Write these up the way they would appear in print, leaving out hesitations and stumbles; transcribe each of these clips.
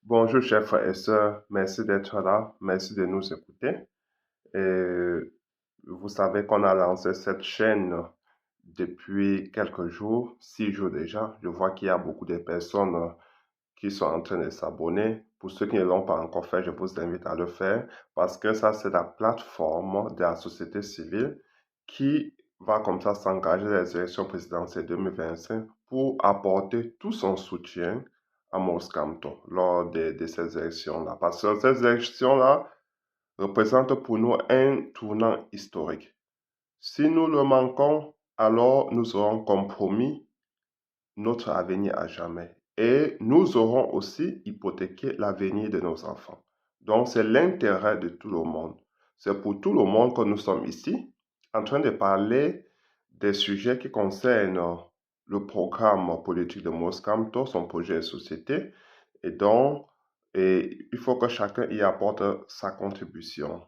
Bonjour chers frères et sœurs, merci d'être là, merci de nous écouter. Et vous savez qu'on a lancé cette chaîne depuis quelques jours, 6 jours déjà. Je vois qu'il y a beaucoup de personnes qui sont en train de s'abonner. Pour ceux qui ne l'ont pas encore fait, je vous invite à le faire parce que ça, c'est la plateforme de la société civile qui va comme ça s'engager dans les élections présidentielles 2025 pour apporter tout son soutien à Maurice Kamto lors de ces élections-là. Parce que ces élections-là représentent pour nous un tournant historique. Si nous le manquons, alors nous aurons compromis notre avenir à jamais. Et nous aurons aussi hypothéqué l'avenir de nos enfants. Donc, c'est l'intérêt de tout le monde. C'est pour tout le monde que nous sommes ici, en train de parler des sujets qui concernent le programme politique de Moscamto, son projet de société. Et donc, il faut que chacun y apporte sa contribution.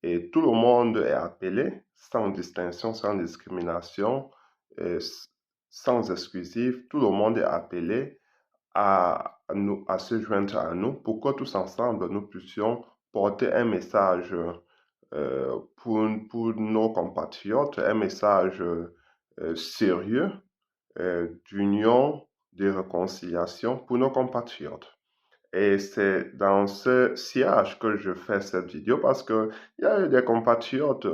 Et tout le monde est appelé, sans distinction, sans discrimination, euh, sans exclusive, tout le monde est appelé à se joindre à nous pour que tous ensemble nous puissions porter un message pour nos compatriotes, un message sérieux d'union, de réconciliation pour nos compatriotes. Et c'est dans ce sillage que je fais cette vidéo parce que il y a eu des compatriotes,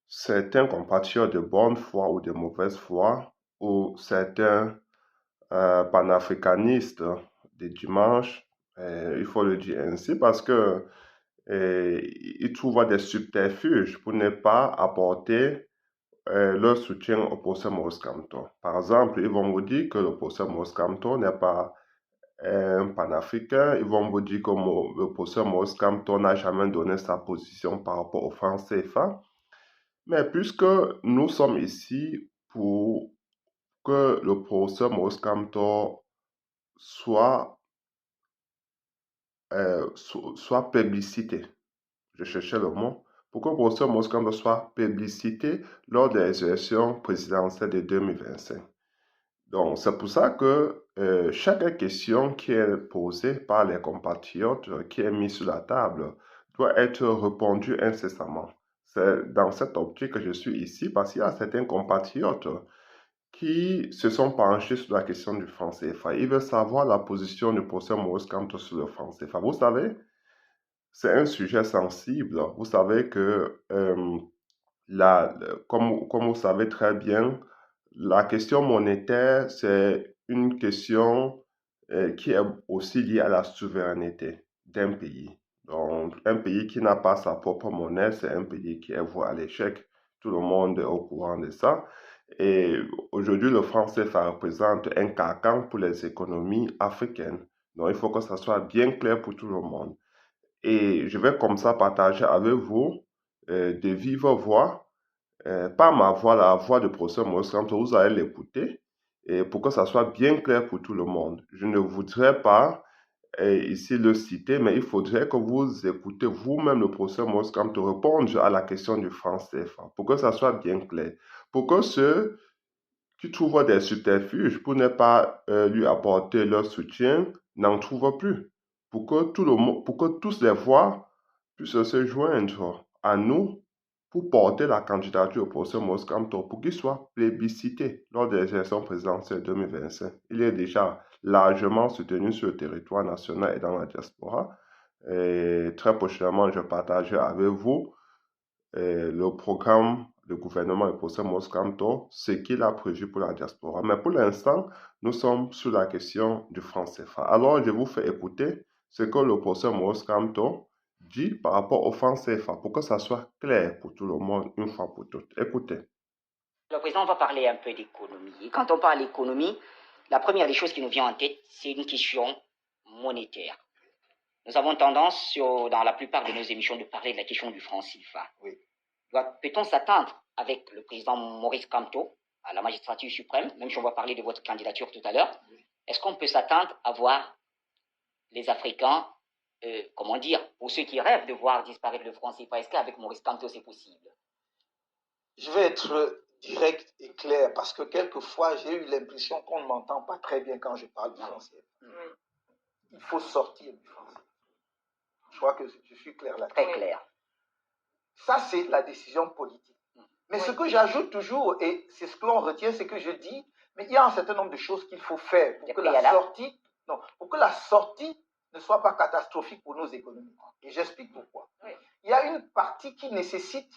certains compatriotes de bonne foi ou de mauvaise foi, ou certains panafricanistes des dimanches, il faut le dire ainsi, parce que ils trouvent des subterfuges pour ne pas apporter leur soutien au procès Maurice Kamto. Par exemple, ils vont vous dire que le procès Maurice Kamto n'est pas un panafricain. Ils vont vous dire que le procès Maurice Kamto n'a jamais donné sa position par rapport au franc CFA. Mais puisque nous sommes ici pour que le procès Maurice Kamto soit soit publicité. Je cherchais le mot. Pour que le professeur Moscando soit publicité lors des élections présidentielles de 2025. Donc, c'est pour ça que chaque question qui est posée par les compatriotes, qui est mise sur la table, doit être répondue incessamment. C'est dans cette optique que je suis ici parce qu'il y a certains compatriotes qui se sont penchés sur la question du franc CFA. Ils veulent savoir la position du professeur Maurice Kamto sur le franc CFA. Vous savez, c'est un sujet sensible. Vous savez que, comme vous savez très bien, la question monétaire, c'est une question qui est aussi liée à la souveraineté d'un pays. Donc, un pays qui n'a pas sa propre monnaie, c'est un pays qui est voué à l'échec. Tout le monde est au courant de ça. Et aujourd'hui, le franc CFA représente un carcan pour les économies africaines. Donc, il faut que ça soit bien clair pour tout le monde. Et je vais comme ça partager avec vous de vive voix, pas ma voix, la voix du professeur Maurice Kamto, vous allez l'écouter, et pour que ça soit bien clair pour tout le monde. Je ne voudrais pas ici le citer, mais il faudrait que vous écoutez vous-même le professeur Maurice Kamto répondre à la question du franc CFA, pour que ça soit bien clair. Pour que ceux qui trouvent des subterfuges pour ne pas lui apporter leur soutien n'en trouvent plus. Pour que tout le monde, pour que tous les voix puissent se joindre à nous pour porter la candidature au professeur Maurice Kamto pour qu'il soit plébiscité lors des élections présidentielles 2025. Il est déjà largement soutenu sur le territoire national et dans la diaspora. Et très prochainement, je partagerai avec vous le programme du gouvernement et professeur Moscanto, ce qu'il a prévu pour la diaspora. Mais pour l'instant, nous sommes sur la question du franc CFA. Alors, je vous fais écouter ce que le professeur Moscanto dit par rapport au franc CFA pour que ça soit clair pour tout le monde une fois pour toutes. Écoutez. Le président va parler un peu d'économie. Et quand on parle d'économie, la première des choses qui nous vient en tête, c'est une question monétaire. Nous avons tendance, dans la plupart de nos émissions, de parler de la question du franc CFA. Oui. Peut-on s'attendre avec le président Maurice Kamto à la magistrature suprême, même si on va parler de votre candidature tout à l'heure, oui. Est-ce qu'on peut s'attendre à voir les Africains, comment dire, pour ceux qui rêvent de voir disparaître le franc CFA, est-ce qu'avec Maurice Kamto c'est possible? Je vais être direct et clair parce que quelquefois j'ai eu l'impression qu'on ne m'entend pas très bien quand je parle français. il faut sortir du franc CFA. Je crois que je suis clair là. Très clair. Ça, c'est la décision politique. Mais ce que j'ajoute toujours, et c'est ce que l'on retient, c'est que je dis, mais il y a un certain nombre de choses qu'il faut faire pour que la sortie ne soit pas catastrophique pour nos économies. Et j'explique pourquoi. Il y a une partie qui nécessite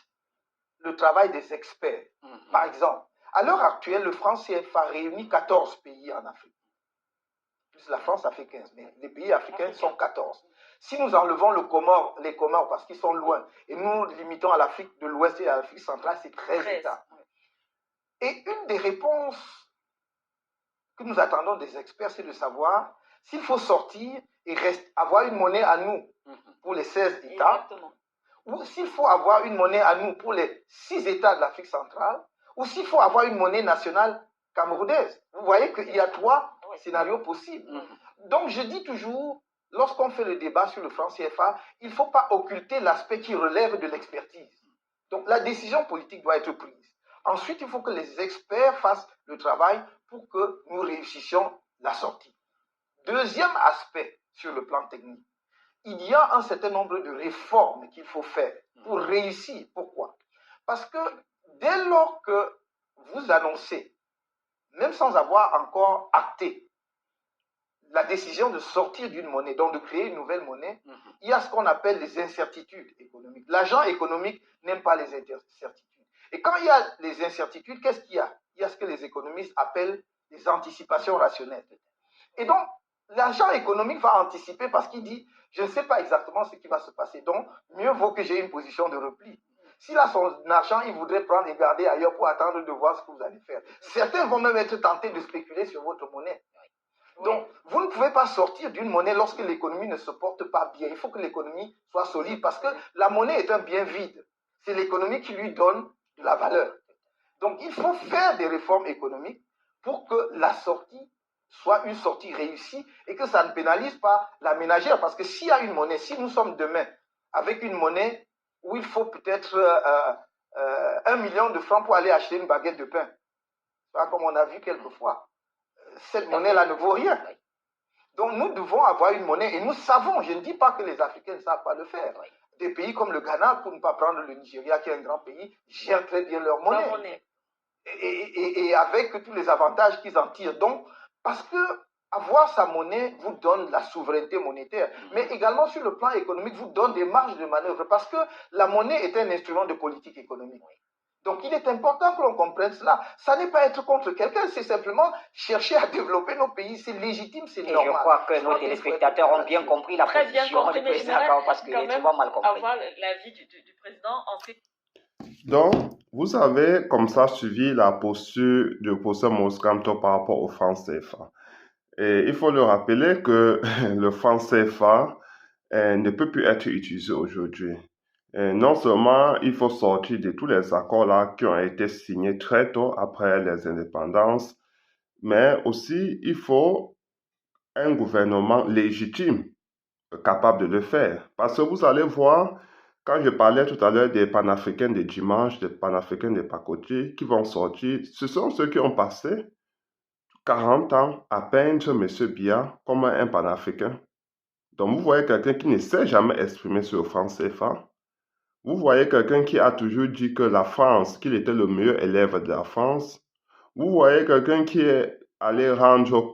le travail des experts. Par exemple, à l'heure actuelle, le franc CFA réunit 14 pays en Afrique. Plus la France, ça fait 15, mais les pays africains sont 14. Si nous enlevons les Comores parce qu'ils sont loin, et nous limitons à l'Afrique de l'Ouest et à l'Afrique centrale, c'est 13 États. Et une des réponses que nous attendons des experts, c'est de savoir s'il faut sortir et avoir une monnaie à nous pour les 16 États, ou s'il faut avoir une monnaie à nous pour les 6 États de l'Afrique centrale, ou s'il faut avoir une monnaie nationale camerounaise. Vous voyez qu'il y a 3 scénarios possibles. Donc je dis toujours, lorsqu'on fait le débat sur le franc CFA, il ne faut pas occulter l'aspect qui relève de l'expertise. Donc la décision politique doit être prise. Ensuite, il faut que les experts fassent le travail pour que nous réussissions la sortie. Deuxième aspect sur le plan technique, il y a un certain nombre de réformes qu'il faut faire pour réussir. Pourquoi? Parce que dès lors que vous annoncez, même sans avoir encore acté, la décision de sortir d'une monnaie, donc de créer une nouvelle monnaie, il y a ce qu'on appelle les incertitudes économiques. L'agent économique n'aime pas les incertitudes. Et quand il y a les incertitudes, qu'est-ce qu'il y a? Il y a ce que les économistes appellent les anticipations rationnelles. Et donc, l'agent économique va anticiper parce qu'il dit, je ne sais pas exactement ce qui va se passer, donc mieux vaut que j'ai une position de repli. S'il a son argent, il voudrait prendre et garder ailleurs pour attendre de voir ce que vous allez faire. Certains vont même être tentés de spéculer sur votre monnaie. Donc, vous ne pouvez pas sortir d'une monnaie lorsque l'économie ne se porte pas bien. Il faut que l'économie soit solide parce que la monnaie est un bien vide. C'est l'économie qui lui donne de la valeur. Donc, il faut faire des réformes économiques pour que la sortie soit une sortie réussie et que ça ne pénalise pas la ménagère. Parce que s'il y a une monnaie, si nous sommes demain avec une monnaie où il faut peut-être 1 million de francs pour aller acheter une baguette de pain, comme on a vu quelquefois, cette monnaie-là ne vaut rien. Donc nous devons avoir une monnaie et nous savons, je ne dis pas que les Africains ne savent pas le faire. Des pays comme le Ghana, pour ne pas prendre le Nigeria qui est un grand pays, gèrent très bien leur monnaie. Et avec tous les avantages qu'ils en tirent. Donc, parce que avoir sa monnaie vous donne la souveraineté monétaire, mais également sur le plan économique vous donne des marges de manœuvre parce que la monnaie est un instrument de politique économique. Donc, il est important que l'on comprenne cela. Ça n'est pas être contre quelqu'un, c'est simplement chercher à développer nos pays. C'est légitime, c'est normal. Et je crois que nos téléspectateurs ont bien compris la position du président parce qu'il est souvent mal compris. Avoir l'avis du président ensuite. Donc, vous avez comme ça suivi la posture du professeur Maurice Kamto par rapport au franc CFA. Et il faut le rappeler que le franc CFA ne peut plus être utilisé aujourd'hui. Non seulement il faut sortir de tous les accords-là qui ont été signés très tôt après les indépendances, mais aussi il faut un gouvernement légitime capable de le faire. Parce que vous allez voir, quand je parlais tout à l'heure des panafricains de dimanche, des panafricains de pacotille qui vont sortir, ce sont ceux qui ont passé 40 ans à peindre M. Biya comme un panafricain. Donc vous voyez quelqu'un qui ne s'est jamais exprimé sur le franc CFA. Vous voyez quelqu'un qui a toujours dit que la France, qu'il était le meilleur élève de la France. Vous voyez quelqu'un qui est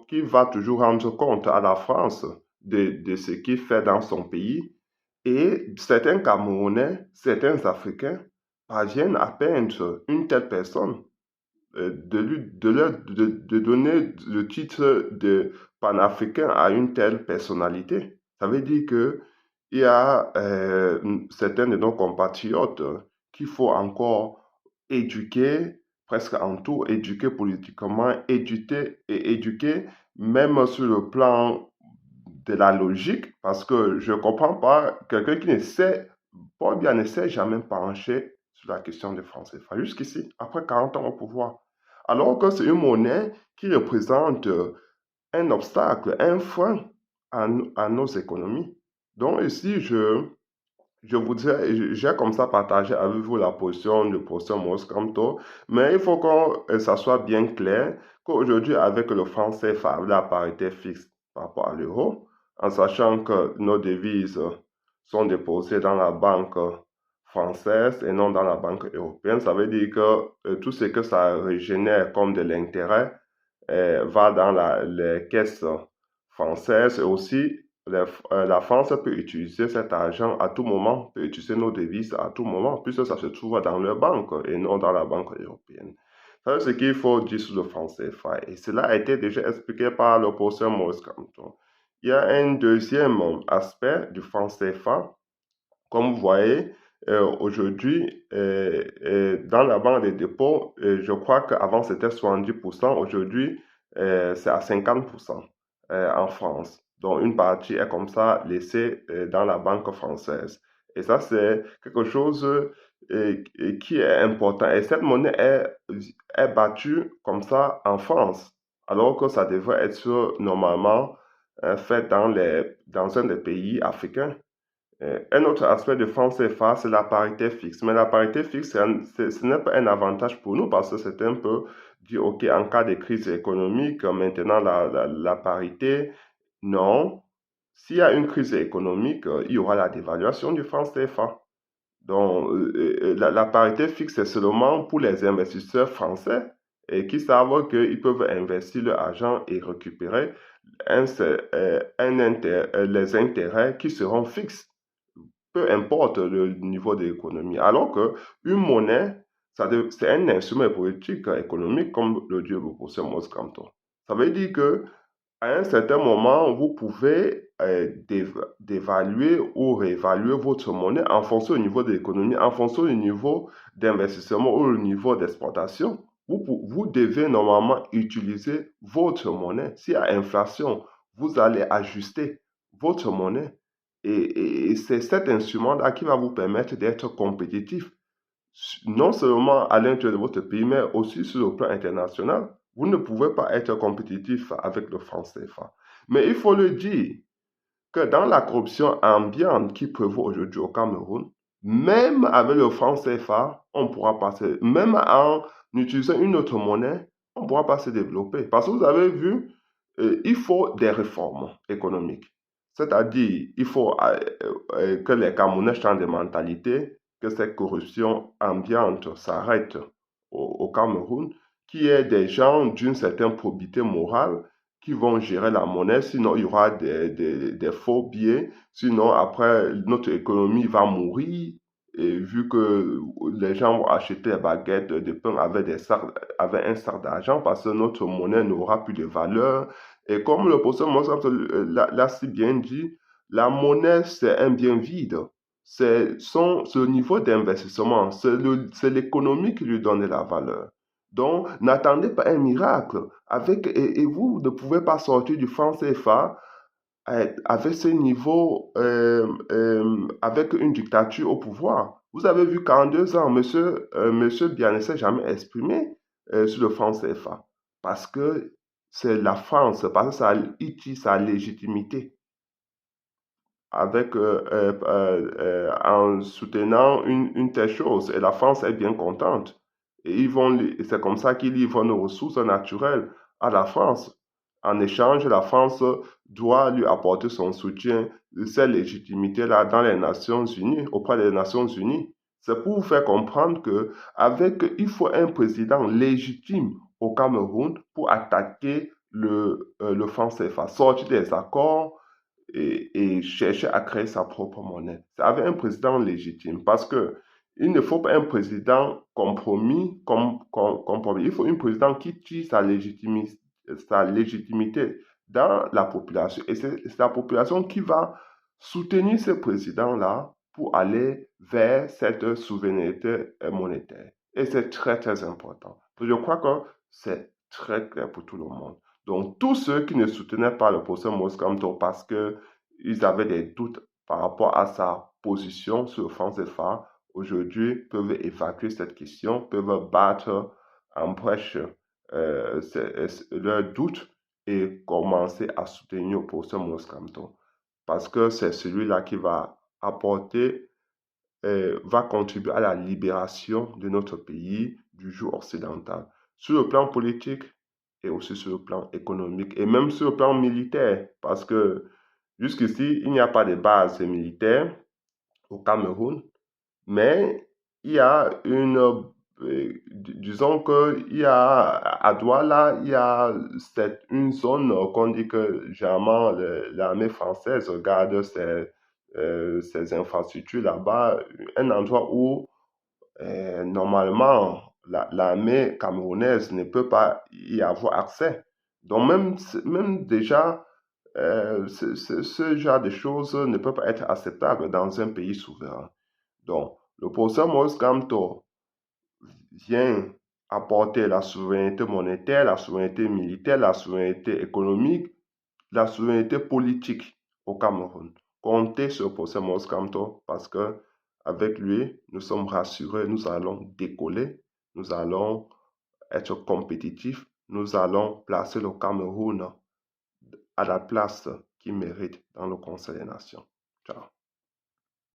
qui va toujours rendre compte à la France de ce qu'il fait dans son pays. Et certains Camerounais, certains Africains parviennent à peindre une telle personne, de donner le titre de panafricain à une telle personnalité. Ça veut dire que il y a certains de nos compatriotes qu'il faut encore éduquer, presque en tout, éduquer politiquement, éduquer même sur le plan de la logique, parce que je ne comprends pas quelqu'un qui ne sait pas bien, ne s'est jamais penché sur la question des francs CFA jusqu'ici, après 40 ans au pouvoir. Alors que c'est une monnaie qui représente un obstacle, un frein à nos économies. Donc ici, je voudrais, j'ai comme ça partagé avec vous la position du professeur Maurice Kamto, mais il faut que ça soit bien clair qu'aujourd'hui, avec le franc CFA, avec la parité fixe par rapport à l'euro, en sachant que nos devises sont déposées dans la banque française et non dans la banque européenne. Ça veut dire que tout ce que ça régénère comme de l'intérêt va dans les caisses françaises et aussi la France peut utiliser cet argent à tout moment, peut utiliser nos devises à tout moment, puisque ça se trouve dans leur banque et non dans la banque européenne. C'est ce qu'il faut dire sur le franc CFA. Et cela a été déjà expliqué par le professeur Maurice Kamto. Il y a un deuxième aspect du franc CFA. Comme vous voyez, aujourd'hui, dans la banque des dépôts, je crois qu'avant c'était 70%, aujourd'hui c'est à 50% en France. Donc une partie est comme ça laissée dans la banque française. Et ça, c'est quelque chose qui est important. Et cette monnaie est battue comme ça en France, alors que ça devrait être normalement fait dans un des pays africains. Un autre aspect de franc CFA, c'est la parité fixe. Mais la parité fixe, ce n'est pas un avantage pour nous parce que c'est un peu dire, OK, en cas de crise économique, maintenant la parité, non. S'il y a une crise économique, il y aura la dévaluation du franc CFA. Donc, la parité fixe, c'est seulement pour les investisseurs français et qui savent qu'ils peuvent investir leur argent et récupérer les intérêts qui seront fixes, peu importe le niveau de l'économie. Alors qu'une monnaie, c'est un instrument politique économique, comme le dit le professeur Maurice Kamto. Ça veut dire que à un certain moment, vous pouvez dévaluer ou réévaluer votre monnaie en fonction du niveau de l'économie, en fonction du niveau d'investissement ou le niveau d'exportation. Vous devez normalement utiliser votre monnaie. S'il y a inflation, vous allez ajuster votre monnaie. Et c'est cet instrument-là qui va vous permettre d'être compétitif, non seulement à l'intérieur de votre pays, mais aussi sur le plan international. Vous ne pouvez pas être compétitif avec le franc CFA. Mais il faut le dire que dans la corruption ambiante qui prévaut aujourd'hui au Cameroun, même avec le franc CFA, on pourra passer, même en utilisant une autre monnaie, on ne pourra pas se développer. Parce que vous avez vu, il faut des réformes économiques. C'est-à-dire, il faut que les Camerounais changent de mentalité, que cette corruption ambiante s'arrête au Cameroun, qu'il y ait des gens d'une certaine probité morale qui vont gérer la monnaie, sinon il y aura des faux billets, sinon après notre économie va mourir, et vu que les gens vont acheter des baguettes de pain avec un sac d'argent parce que notre monnaie n'aura plus de valeur. Et comme le professeur Mozart l'a si bien dit, la monnaie c'est un bien vide. C'est ce niveau d'investissement, c'est l'économie qui lui donne la valeur. Donc, n'attendez pas un miracle. Et vous ne pouvez pas sortir du franc CFA avec ce niveau, avec une dictature au pouvoir. Vous avez vu qu'en 2 ans, monsieur Biya ne s'est jamais exprimé sur le franc CFA. Parce que c'est la France, parce que ça utilise sa légitimité en soutenant une telle chose. Et la France est bien contente. Et c'est comme ça qu'ils livrent nos ressources naturelles à la France. En échange, la France doit lui apporter son soutien, cette légitimité-là dans les Nations Unies, auprès des Nations Unies. C'est pour vous faire comprendre il faut un président légitime au Cameroun pour attaquer le franc CFA, sortir des accords et chercher à créer sa propre monnaie. C'est avec un président légitime parce que il ne faut pas un président compromis. Il faut un président qui tire sa légitimité dans la population. Et c'est la population qui va soutenir ce président-là pour aller vers cette souveraineté monétaire. Et c'est très, très important. Je crois que c'est très clair pour tout le monde. Donc, tous ceux qui ne soutenaient pas le professeur Maurice Kamto parce qu'ils avaient des doutes par rapport à sa position sur le franc CFA, aujourd'hui peuvent évacuer cette question, peuvent battre en brèche leurs doutes et commencer à soutenir le professeur Maurice Kamto. Parce que c'est celui-là qui va va contribuer à la libération de notre pays du joug occidental. Sur le plan politique, et aussi sur le plan économique et même sur le plan militaire parce que Jusqu'ici, il n'y a pas de base militaire au Cameroun, mais il y a disons qu'il y a à Douala, il y a une zone qu'on dit que généralement l'armée française garde ses infrastructures là-bas, un endroit où normalement l'armée camerounaise ne peut pas y avoir accès. Donc même déjà, ce genre de choses ne peut pas être acceptable dans un pays souverain. Donc, le professeur Maurice Kamto vient apporter la souveraineté monétaire, la souveraineté militaire, la souveraineté économique, la souveraineté politique au Cameroun. Comptez sur le professeur Maurice Kamto parce que avec lui, nous sommes rassurés, nous allons décoller, nous allons être compétitifs, nous allons placer le Cameroun à la place qu'il mérite dans le Conseil des Nations. Ciao.